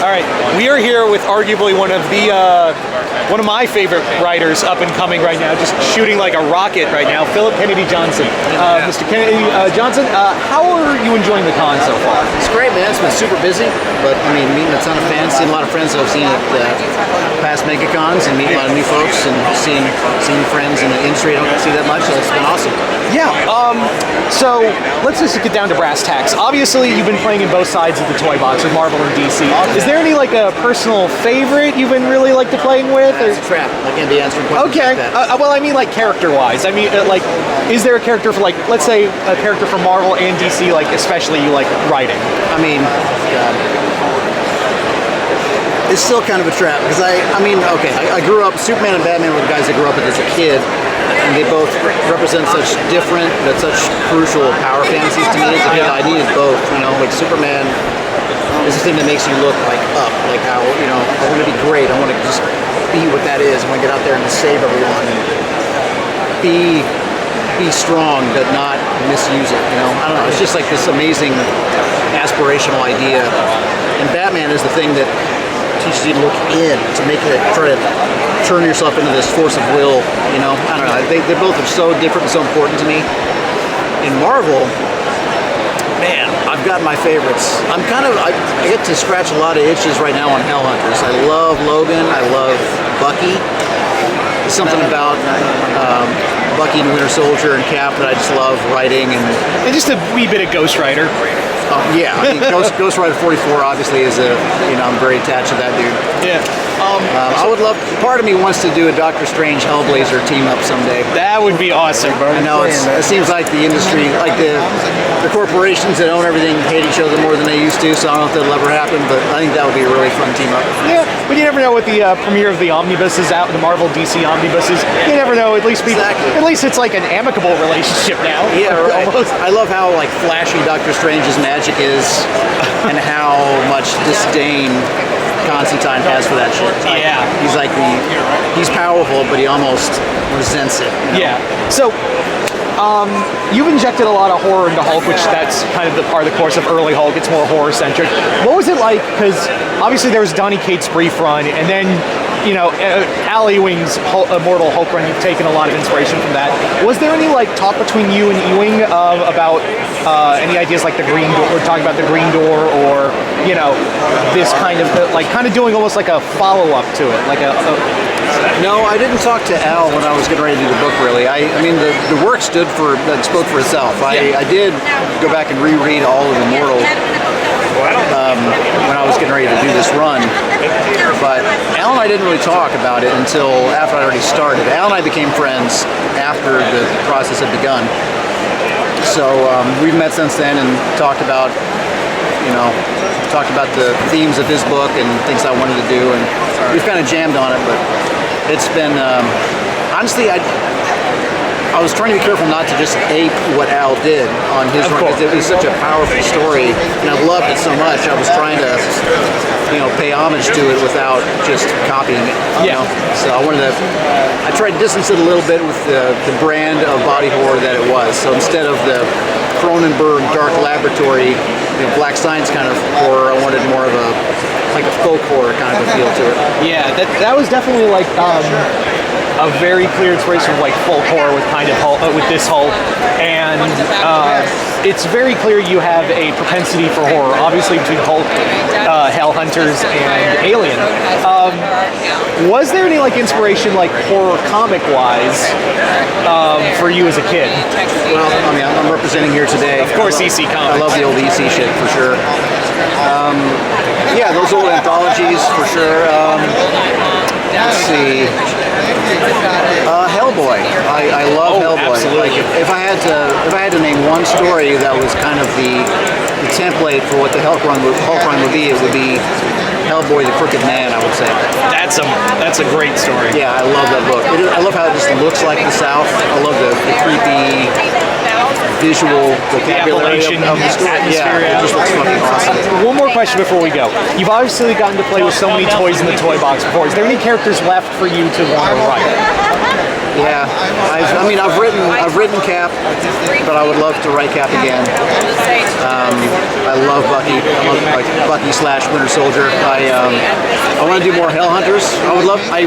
All right, we are here with arguably one of my favorite writers up and coming right now, just shooting like a rocket right now, Philip Kennedy Johnson. Mr. Kennedy Johnson, how are you enjoying the con so far? It's great, man. It's been super busy, but I mean, meeting a ton of fans, seeing a lot of friends that I've seen at past MegaCons, and meeting a lot of new folks, and seeing friends in the industry I don't see that much. So it's been awesome. Yeah. So let's just get down to brass tacks. Obviously, you've been playing in both sides of the toy box with Marvel and DC. Is there any like a personal favorite you've been really like to playing with? It's a trap. I can't be answering questions Okay. like that. Well, I mean like character-wise. I mean, like, is there a character for like, let's say, a character for Marvel and DC, like especially you like writing? I mean, it's still kind of a trap because I grew up. Superman and Batman were the guys I grew up with as a kid, and they both represent such different but such crucial power fantasies to me as a kid. I needed both. You know, like Superman is the thing that makes you look like up, like how I want to be great. I want to just be what that is. I want to get out there and save everyone and be strong but not misuse it. I don't know. It's just like this amazing aspirational idea. And Batman is the thing that teaches you to look in, to make it, try to turn yourself into this force of will. I don't know. They both are so different and so important to me. In Marvel, man, I've got my favorites. I get to scratch a lot of itches right now on Hellhunters. I love Logan. I love Bucky. There's something about Bucky and Winter Soldier and Cap that I just love writing, and just a wee bit of Ghost Rider. Yeah, I mean, Ghost Rider 44 obviously is I'm very attached to that dude. Yeah. I would love. Part of me wants to do a Doctor Strange Hellblazer team up someday. That would be awesome. I know it seems like the industry, like the corporations that own everything, hate each other more than they used to. So I don't know if that'll ever happen, but I think that would be a really fun team up. Yeah, but you never know with the premiere of the omnibuses out, the Marvel DC omnibuses. You never know. At least it's like an amicable relationship now. Yeah, right. Almost. I love how like flashy Doctor Strange's magic is, and how much disdain Constantine has for that shit. Yeah. He's powerful, but he almost resents it. Yeah. So, you've injected a lot of horror into Hulk, which that's kind of the part of the course of early Hulk. It's more horror-centric. What was it like? Because obviously there was Donny Cates' brief run, and then, Al Ewing's Immortal Hulk run, you've taken a lot of inspiration from that. Was there any, like, talk between you and Ewing about any ideas like the Green Door, or talking about the Green Door, or, this kind of doing almost like a follow-up to it, like No, I didn't talk to Al when I was getting ready to do the book, really. I mean, the work spoke for itself. I did go back and reread all of Immortal when I was getting ready to do this run, but Al and I didn't really talk about it until after I already started. Al and I became friends after the process had begun. So we've met since then and talked about the themes of his book and things I wanted to do, and we've kind of jammed on it. But it's been honestly, I was trying to be careful not to just ape what Al did on his run, because it was such a powerful story, and I loved it so much. I was trying to, pay homage to it without just copying it. So I tried to distance it a little bit with the brand of body horror that it was. So instead of the Cronenberg Dark Laboratory, Black Science kind of horror, I wanted more of a folk horror kind of a feel to it. Yeah, that was definitely like a very clear inspiration of like folk horror with kind of Hulk, with this Hulk, and it's very clear you have a propensity for horror, obviously between Hulk, Hellhunters, and Alien. Was there any like inspiration, like horror comic wise, for you as a kid? Well, I mean, I'm representing here today. Of course, EC Comics. I love the old EC shit for sure. Yeah, those old anthologies for sure. Let's see. Hellboy. I love Hellboy. Absolutely. Like if I had to name one story that was kind of the template for what the Hulk run would be, it would be Hellboy: The Crooked Man, I would say. That's a great story. Yeah, I love that book. I love how it just looks like the South. I love the creepy visual vocabulary of the story. Atmosphere. Yeah, it just looks fucking awesome. One more question before we go. You've obviously gotten to play with so many toys in the toy box before. Is there any characters left for you to want to write? Yeah, I've written Cap, but I would love to write Cap again. I love Bucky. I love like Bucky / Winter Soldier. I want to do more Hell Hunters. I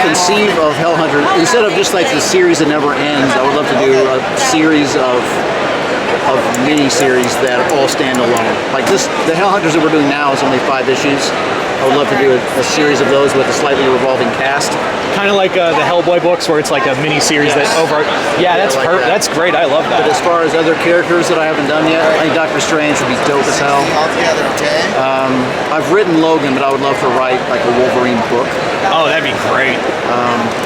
conceive of Hell Hunter instead of just like the series that never ends. I would love to do a series of mini series that all stand alone. Like the Hell Hunters that we're doing now is only 5 issues. I would love to do a series of those with a slightly revolving cast. Kind of like the Hellboy books, where it's like a mini series that over. Yeah, that's like that. That's great. I love But that. as far as other characters that I haven't done yet, I think Doctor Strange would be dope as hell. I've written Logan, but I would love to write like a Wolverine book. Oh, that'd be great.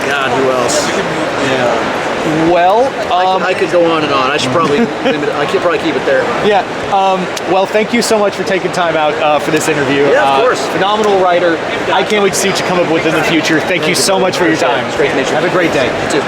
God, who else? Well, I could go on and on. I should probably I could probably keep it there. yeah. Well, thank you so much for taking time out for this interview. Yeah, of course. Phenomenal writer. I can't wait to see what you come up with in the future. Thank you so much for your time. It's great to meet you. Have a great day. You too.